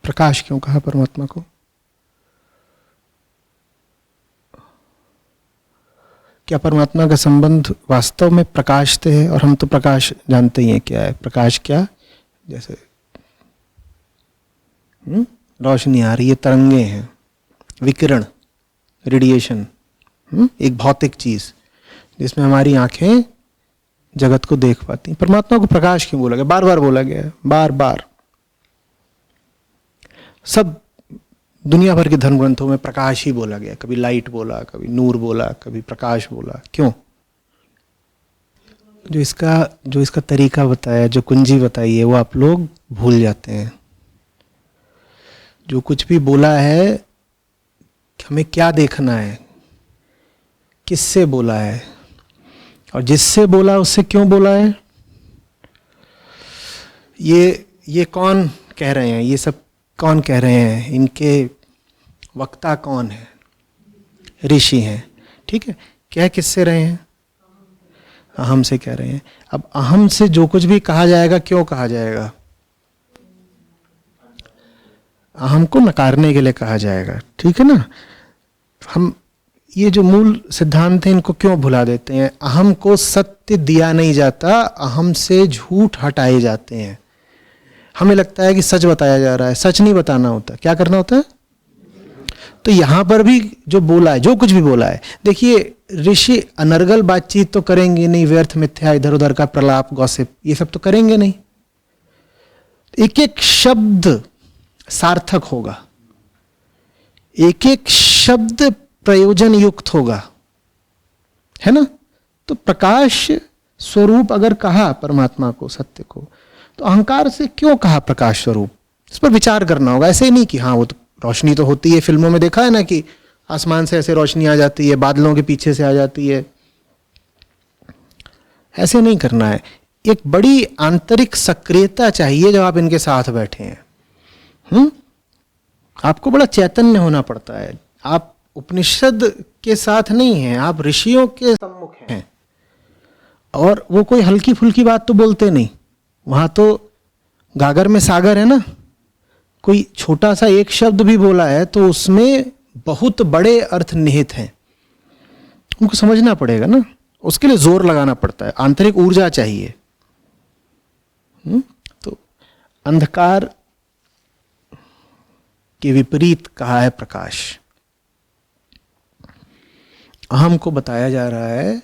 प्रकाश क्यों कहा परमात्मा को? क्या परमात्मा का संबंध वास्तव में प्रकाश से है? और हम तो प्रकाश जानते ही हैं क्या है प्रकाश। क्या जैसे रोशनी आ रही है, तरंगे हैं, विकिरण, रेडिएशन, एक भौतिक चीज जिसमें हमारी आंखें जगत को देख पाती हैं। परमात्मा को प्रकाश क्यों बोला गया? बार बार बोला गया है, बार बार। सब दुनिया भर के धर्म ग्रंथों में प्रकाश ही बोला गया। कभी लाइट बोला, कभी नूर बोला, कभी प्रकाश बोला। क्यों? जो इसका तरीका बताया, जो कुंजी बताई है, वो आप लोग भूल जाते हैं। जो कुछ भी बोला है, हमें क्या देखना है, किससे बोला है, और जिससे बोला उससे क्यों बोला है, ये कौन कह रहे हैं, ये सब कौन कह रहे हैं, इनके वक्ता कौन है? ऋषि हैं। ठीक है, कह किससे रहे हैं? अहम से कह रहे हैं। अब अहम से जो कुछ भी कहा जाएगा, क्यों कहा जाएगा? अहम को नकारने के लिए कहा जाएगा। ठीक है ना? हम ये जो मूल सिद्धांत है इनको क्यों भुला देते हैं? अहम को सत्य दिया नहीं जाता, अहम से झूठ हटाए जाते हैं। हमें लगता है कि सच बताया जा रहा है, सच नहीं बताना होता। क्या करना होता है? तो यहां पर भी जो बोला है, जो कुछ भी बोला है, देखिए ऋषि अनर्गल बातचीत तो करेंगे नहीं, व्यर्थ मिथ्या इधर उधर का प्रलाप, गॉसिप, ये सब तो करेंगे नहीं। एक एक शब्द सार्थक होगा, एक एक शब्द प्रयोजन युक्त होगा, है ना? तो प्रकाश स्वरूप अगर कहा परमात्मा को, सत्य को, तो अहंकार से क्यों कहा प्रकाश स्वरूप? इस पर विचार करना होगा। ऐसे ही नहीं कि हाँ वो तो रोशनी तो होती है, फिल्मों में देखा है ना कि आसमान से ऐसे रोशनी आ जाती है, बादलों के पीछे से आ जाती है। ऐसे नहीं करना है। एक बड़ी आंतरिक सक्रियता चाहिए जब आप इनके साथ बैठे हैं। आपको बड़ा चैतन्य होना पड़ता है। आप उपनिषद के साथ नहीं हैं, आप ऋषियों के सम्मुख हैं। और वो कोई हल्की फुल्की बात तो बोलते नहीं, वहां तो गागर में सागर है ना। कोई छोटा सा एक शब्द भी बोला है तो उसमें बहुत बड़े अर्थ निहित हैं। उनको समझना पड़ेगा ना, उसके लिए जोर लगाना पड़ता है, आंतरिक ऊर्जा चाहिए। तो अंधकार के विपरीत कहा है प्रकाश। अहम को बताया जा रहा है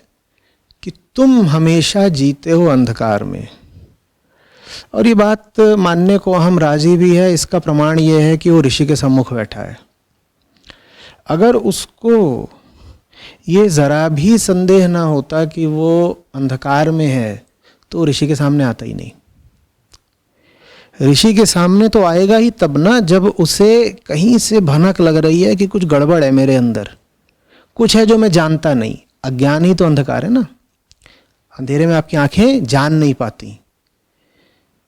कि तुम हमेशा जीते हो अंधकार में। और ये बात मानने को अहम राजी भी है। इसका प्रमाण ये है कि वो ऋषि के सम्मुख बैठा है। अगर उसको ये जरा भी संदेह ना होता कि वो अंधकार में है तो ऋषि के सामने आता ही नहीं। ऋषि के सामने तो आएगा ही तब ना जब उसे कहीं से भनक लग रही है कि कुछ गड़बड़ है मेरे अंदर, कुछ है जो मैं जानता नहीं। अज्ञान ही तो अंधकार है ना। अंधेरे में आपकी आंखें जान नहीं पाती,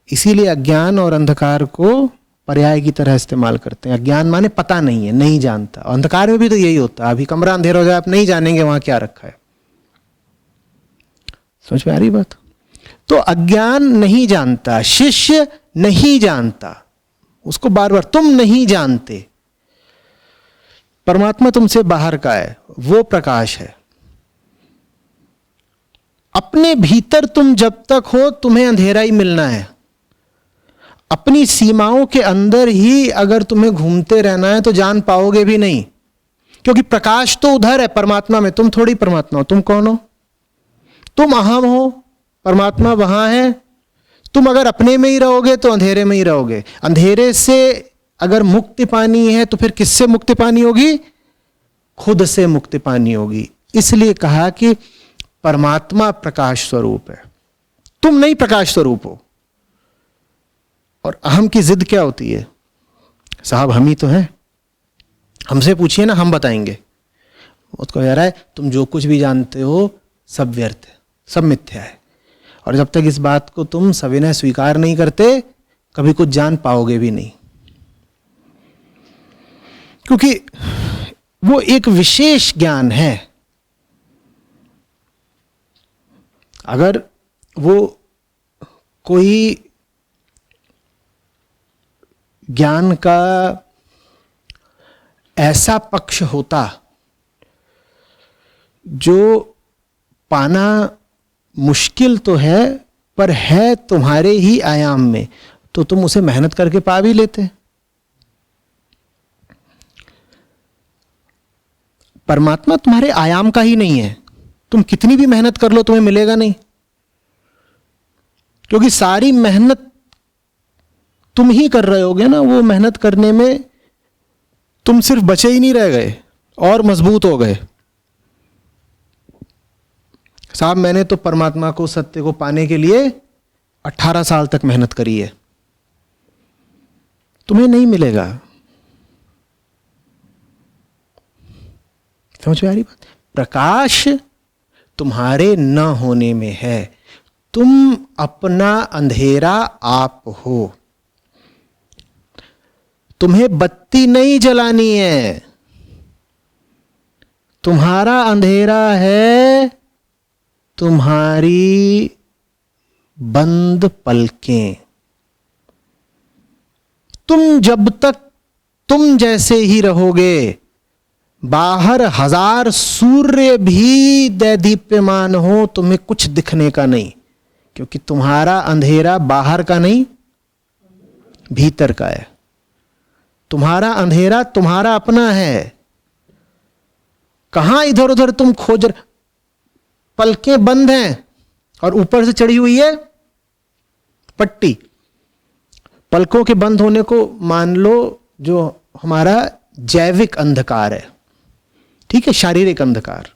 इसीलिए अज्ञान और अंधकार को पर्याय की तरह इस्तेमाल करते हैं। अज्ञान माने पता नहीं है, नहीं जानता। अंधकार में भी तो यही होता है। अभी कमरा अंधेरा हो जाए, आप नहीं जानेंगे वहां क्या रखा है। समझ में आ रही बात? तो अज्ञान नहीं जानता, शिष्य नहीं जानता, उसको बार बार तुम नहीं जानते। परमात्मा तुमसे बाहर का है, वो प्रकाश है। अपने भीतर तुम जब तक हो तुम्हें अंधेरा ही मिलना है। अपनी सीमाओं के अंदर ही अगर तुम्हें घूमते रहना है तो जान पाओगे भी नहीं, क्योंकि प्रकाश तो उधर है परमात्मा में। तुम थोड़ी परमात्मा हो। तुम कौन हो? तुम अहम हो, परमात्मा वहां है। तुम अगर अपने में ही रहोगे तो अंधेरे में ही रहोगे। अंधेरे से अगर मुक्ति पानी है तो फिर किससे मुक्ति पानी होगी? खुद से मुक्ति पानी होगी। इसलिए कहा कि परमात्मा प्रकाश स्वरूप है, तुम नहीं प्रकाश स्वरूप हो। और अहम की जिद क्या होती है? साहब हम ही तो हैं, हमसे पूछिए ना, हम बताएंगे। उसको कह रहा है तुम जो कुछ भी जानते हो सब व्यर्थ है, सब मिथ्या है। और जब तक इस बात को तुम सविनय स्वीकार नहीं करते कभी कुछ जान पाओगे भी नहीं, क्योंकि वो एक विशेष ज्ञान है। अगर वो कोई ज्ञान का ऐसा पक्ष होता जो पाना मुश्किल तो है, पर है तुम्हारे ही आयाम में, तो तुम उसे मेहनत करके पा भी लेते। परमात्मा तुम्हारे आयाम का ही नहीं है, तुम कितनी भी मेहनत कर लो तुम्हें मिलेगा नहीं, क्योंकि सारी मेहनत तुम ही कर रहे होगे ना। वो मेहनत करने में तुम सिर्फ बचे ही नहीं रह गए और मजबूत हो गए। साहब मैंने तो परमात्मा को, सत्य को पाने के लिए 18 साल तक मेहनत करी है, तुम्हें नहीं मिलेगा। समझ में आ रही बात? प्रकाश तुम्हारे न होने में है, तुम अपना अंधेरा आप हो। तुम्हें बत्ती नहीं जलानी है, तुम्हारा अंधेरा है तुम्हारी बंद पलकें। तुम जब तक तुम जैसे ही रहोगे, बाहर 1000 सूर्य भी दैदीप्यमान हो, तुम्हें कुछ दिखने का नहीं, क्योंकि तुम्हारा अंधेरा बाहर का नहीं भीतर का है। तुम्हारा अंधेरा तुम्हारा अपना है। कहां इधर उधर तुम खोज, पलकें बंद हैं और ऊपर से चढ़ी हुई है पट्टी। पलकों के बंद होने को मान लो जो हमारा जैविक अंधकार है, ठीक है, शारीरिक अंधकार,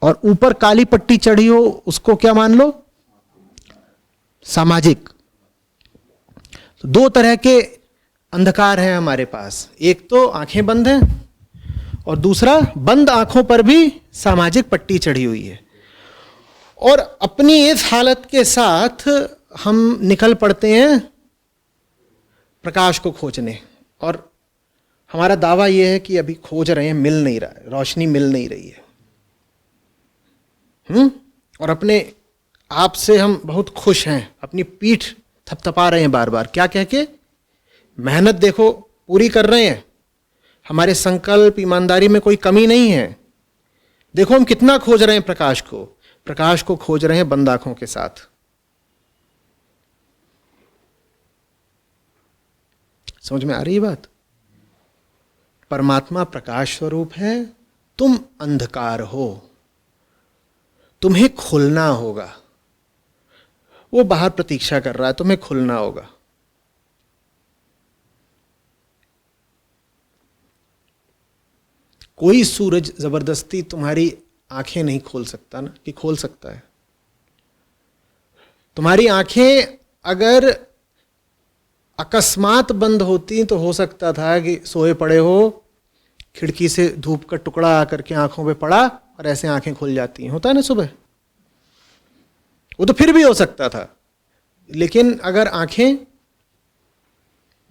और ऊपर काली पट्टी चढ़ी हो उसको क्या मान लो? सामाजिक। तो 2 तरह के अंधकार है हमारे पास, एक तो आंखें बंद हैं और दूसरा बंद आंखों पर भी सामाजिक पट्टी चढ़ी हुई है। और अपनी इस हालत के साथ हम निकल पड़ते हैं प्रकाश को खोजने, और हमारा दावा यह है कि अभी खोज रहे हैं, मिल नहीं रहा है, रोशनी मिल नहीं रही है। और अपने आप से हम बहुत खुश हैं, अपनी पीठ थपथपा रहे हैं बार बार, क्या कह के? मेहनत देखो पूरी कर रहे हैं, हमारे संकल्प ईमानदारी में कोई कमी नहीं है। देखो हम कितना खोज रहे हैं प्रकाश को, प्रकाश को खोज रहे हैं बंद आंखों के साथ। समझ में आ रही है बात? परमात्मा प्रकाश स्वरूप है, तुम अंधकार हो, तुम्हें खुलना होगा। वो बाहर प्रतीक्षा कर रहा है, तुम्हें खुलना होगा। कोई सूरज जबरदस्ती तुम्हारी आंखें नहीं खोल सकता ना, कि खोल सकता है? तुम्हारी आंखें अगर अकस्मात बंद होती तो हो सकता था कि सोए पड़े हो, खिड़की से धूप का टुकड़ा आकर के आंखों पे पड़ा और ऐसे आंखें खुल जाती हैं, होता है ना सुबह, वो तो फिर भी हो सकता था। लेकिन अगर आंखें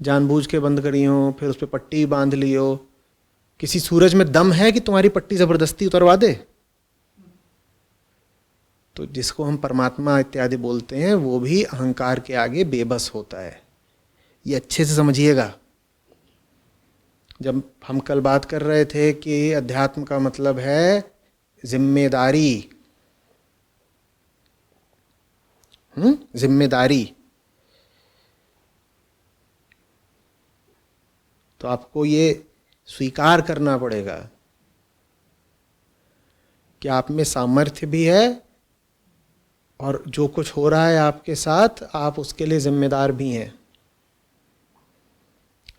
जानबूझ के बंद करी हो, फिर उस पर पट्टी बांध ली हो, किसी सूरज में दम है कि तुम्हारी पट्टी जबरदस्ती उतरवा दे? तो जिसको हम परमात्मा इत्यादि बोलते हैं वो भी अहंकार के आगे बेबस होता है। ये अच्छे से समझिएगा। जब हम कल बात कर रहे थे कि अध्यात्म का मतलब है जिम्मेदारी, जिम्मेदारी, तो आपको ये स्वीकार करना पड़ेगा कि आप में सामर्थ्य भी है और जो कुछ हो रहा है आपके साथ आप उसके लिए जिम्मेदार भी हैं।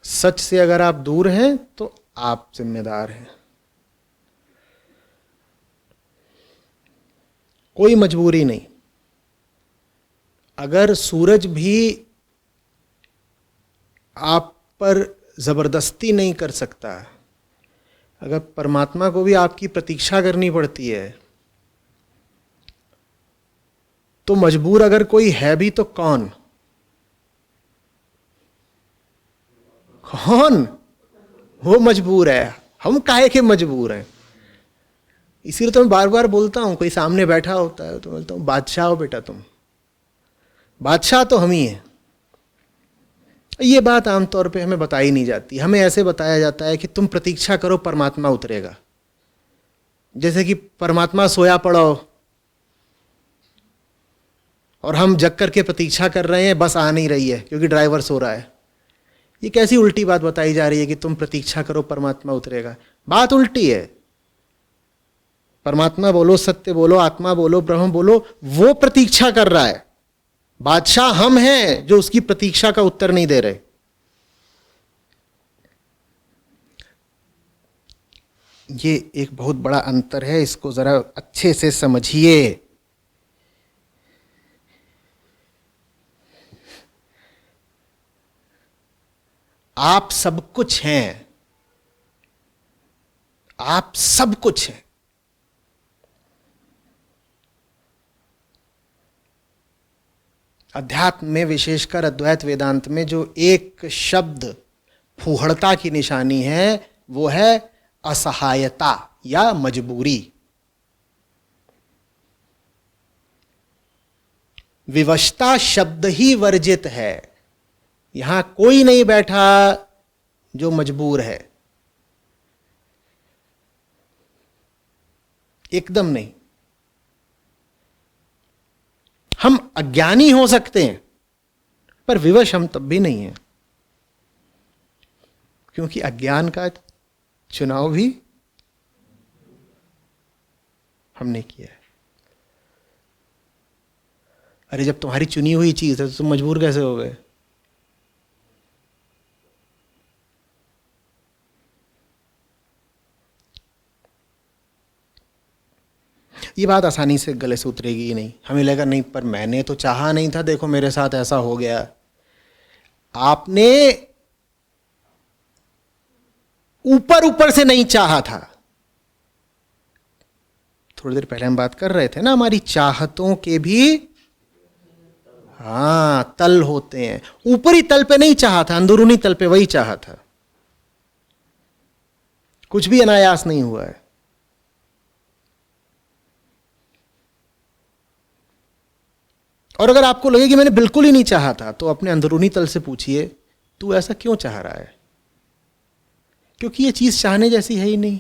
सच से अगर आप दूर हैं तो आप जिम्मेदार हैं। कोई मजबूरी नहीं। अगर सूरज भी आप पर जबरदस्ती नहीं कर सकता, अगर परमात्मा को भी आपकी प्रतीक्षा करनी पड़ती है, तो मजबूर अगर कोई है भी तो कौन? कौन? वो मजबूर है। हम काहे के मजबूर हैं? इसीलिए तो मैं बार बार बोलता हूं, कोई सामने बैठा होता है तो बोलता हूं बादशाह हो बेटा, तुम बादशाह तो हम ही हैं। ये बात आमतौर पे हमें बताई नहीं जाती, हमें ऐसे बताया जाता है कि तुम प्रतीक्षा करो परमात्मा उतरेगा। जैसे कि परमात्मा सोया पड़ा हो और हम जग करके प्रतीक्षा कर रहे हैं, बस आ नहीं रही है क्योंकि ड्राइवर सो रहा है। ये कैसी उल्टी बात बताई जा रही है कि तुम प्रतीक्षा करो परमात्मा उतरेगा। बात उल्टी है। परमात्मा बोलो, सत्य बोलो, आत्मा बोलो, ब्रह्म बोलो, वो प्रतीक्षा कर रहा है। बादशाह हम हैं जो उसकी प्रतीक्षा का उत्तर नहीं दे रहे। ये एक बहुत बड़ा अंतर है, इसको जरा अच्छे से समझिए। आप सब कुछ हैं, आप सब कुछ हैं। अध्यात्म में, विशेषकर अद्वैत वेदांत में, जो एक शब्द फूहड़ता की निशानी है वो है असहायता या मजबूरी। विवशता शब्द ही वर्जित है। यहां कोई नहीं बैठा जो मजबूर है, एकदम नहीं। हम अज्ञानी हो सकते हैं पर विवश हम तब भी नहीं हैं, क्योंकि अज्ञान का चुनाव भी हमने किया है। अरे जब तुम्हारी चुनी हुई चीज है तो तुम मजबूर कैसे हो गए? ये बात आसानी से गले से उतरेगी ही नहीं। हमें लगेगा नहीं, पर मैंने तो चाहा नहीं था, देखो मेरे साथ ऐसा हो गया। आपने ऊपर ऊपर से नहीं चाहा था। थोड़ी देर पहले हम बात कर रहे थे ना, हमारी चाहतों के भी तल होते हैं। ऊपरी तल पे नहीं चाहा था, अंदरूनी तल पे वही चाहा था। कुछ भी अनायास नहीं हुआ है। और अगर आपको लगे कि मैंने बिल्कुल ही नहीं चाहा था, तो अपने अंदरूनी तल से पूछिए, तू ऐसा क्यों चाह रहा है? क्योंकि ये चीज चाहने जैसी है ही नहीं।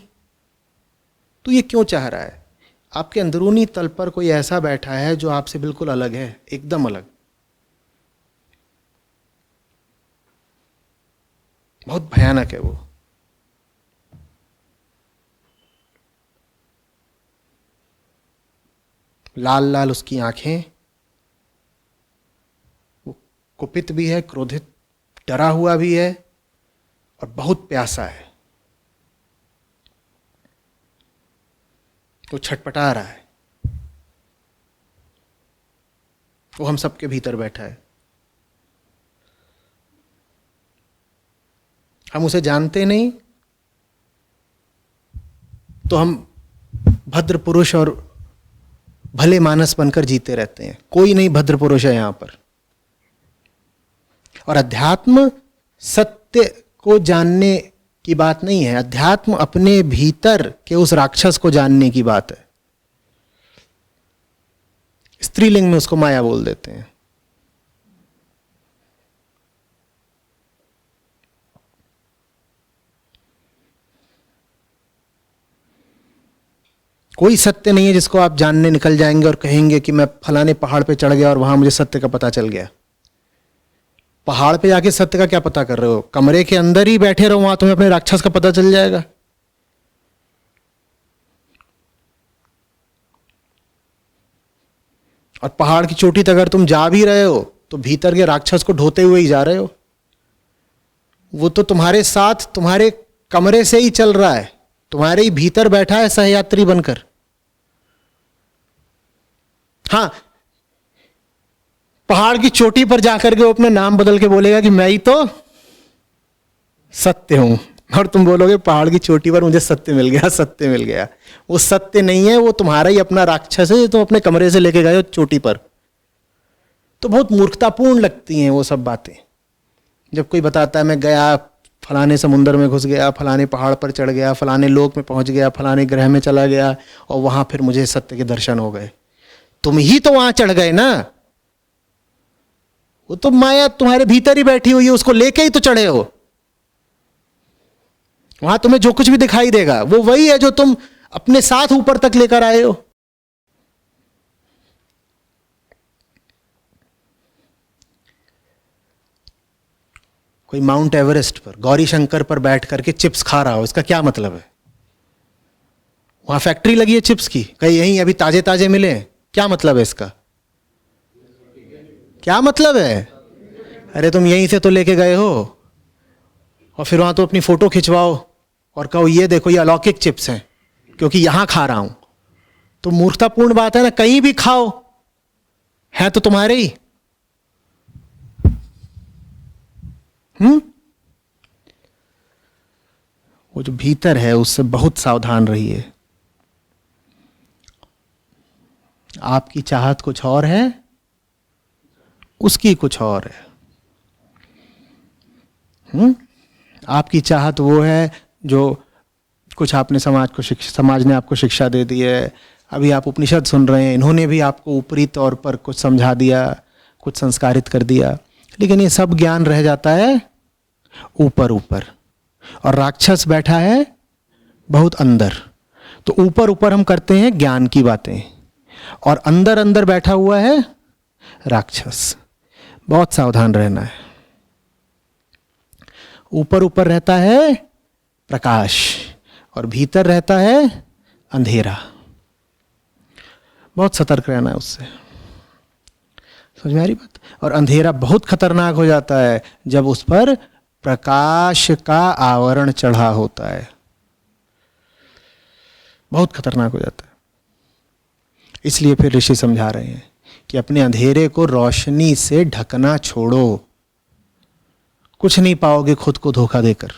तू ये क्यों चाह रहा है? आपके अंदरूनी तल पर कोई ऐसा बैठा है जो आपसे बिल्कुल अलग है, एकदम अलग, बहुत भयानक है वो। लाल लाल उसकी आंखें, वो कुपित भी है, क्रोधित, डरा हुआ भी है और बहुत प्यासा है। वो छटपटा रहा है। वो हम सबके भीतर बैठा है। हम उसे जानते नहीं तो हम भद्र पुरुष और भले मानस बनकर जीते रहते हैं। कोई नहीं भद्र पुरुष है यहां पर। और अध्यात्म सत्य को जानने की बात नहीं है। अध्यात्म अपने भीतर के उस राक्षस को जानने की बात है। स्त्रीलिंग में उसको माया बोल देते हैं। कोई सत्य नहीं है जिसको आप जानने निकल जाएंगे और कहेंगे कि मैं फलाने पहाड़ पे चढ़ गया और वहां मुझे सत्य का पता चल गया। पहाड़ पे जाके सत्य का क्या पता कर रहे हो? कमरे के अंदर ही बैठे रहो, वहां तुम्हें अपने राक्षस का पता चल जाएगा। और पहाड़ की चोटी तक अगर तुम जा भी रहे हो तो भीतर के राक्षस को ढोते हुए ही जा रहे हो। वो तो तुम्हारे साथ तुम्हारे कमरे से ही चल रहा है, तुम्हारे ही भीतर बैठा है सहयात्री बनकर। हां, पहाड़ की चोटी पर जाकर के वो अपना नाम बदल के बोलेगा कि मैं ही तो सत्य हूं, और तुम बोलोगे पहाड़ की चोटी पर मुझे सत्य मिल गया, सत्य मिल गया। वो सत्य नहीं है, वो तुम्हारा ही अपना राक्षस है जो तुम अपने कमरे से लेके गए हो चोटी पर। तो बहुत मूर्खतापूर्ण लगती हैं वो सब बातें। जब कोई बताता है मैं गया फलाने समुद्र में घुस गया, फलाने पहाड़ पर चढ़ गया, फलाने लोक में पहुंच गया, फलाने ग्रह में चला गया और वहां फिर मुझे सत्य के दर्शन हो गए। तुम ही तो वहां चढ़ गए ना, वो तो माया तुम्हारे भीतर ही बैठी हुई है, उसको लेके ही तो चढ़े हो। वहां तुम्हें जो कुछ भी दिखाई देगा वो वही है जो तुम अपने साथ ऊपर तक लेकर आए हो। कोई माउंट एवरेस्ट पर, गौरी शंकर पर बैठ करके चिप्स खा रहा हो, इसका क्या मतलब है? वहां फैक्ट्री लगी है चिप्स की, कहीं यहीं अभी ताजे ताजे मिले हैं, क्या मतलब है इसका? क्या मतलब है? अरे तुम यहीं से तो लेके गए हो, और फिर वहां तो अपनी फोटो खिंचवाओ और कहो ये देखो ये अलौकिक चिप्स हैं क्योंकि यहां खा रहा हूं। तो मूर्खतापूर्ण बात है ना, कहीं भी खाओ, है तो तुम्हारे ही। वो जो भीतर है उससे बहुत सावधान रहिए। आपकी चाहत कुछ और है, उसकी कुछ और है। आपकी चाहत वो है जो कुछ आपने समाज ने आपको शिक्षा दे दी है। अभी आप उपनिषद सुन रहे हैं, इन्होंने भी आपको ऊपरी तौर पर कुछ समझा दिया, कुछ संस्कारित कर दिया, लेकिन ये सब ज्ञान रह जाता है ऊपर ऊपर, और राक्षस बैठा है बहुत अंदर। तो ऊपर ऊपर हम करते हैं ज्ञान की बातें, और अंदर अंदर बैठा हुआ है राक्षस। बहुत सावधान रहना है। ऊपर ऊपर रहता है प्रकाश और भीतर रहता है अंधेरा। बहुत सतर्क रहना है उससे। समझ में आ रही बात? और अंधेरा बहुत खतरनाक हो जाता है जब उस पर प्रकाश का आवरण चढ़ा होता है, बहुत खतरनाक हो जाता है। इसलिए फिर ऋषि समझा रहे हैं कि अपने अंधेरे को रोशनी से ढकना छोड़ो। कुछ नहीं पाओगे खुद को धोखा देकर।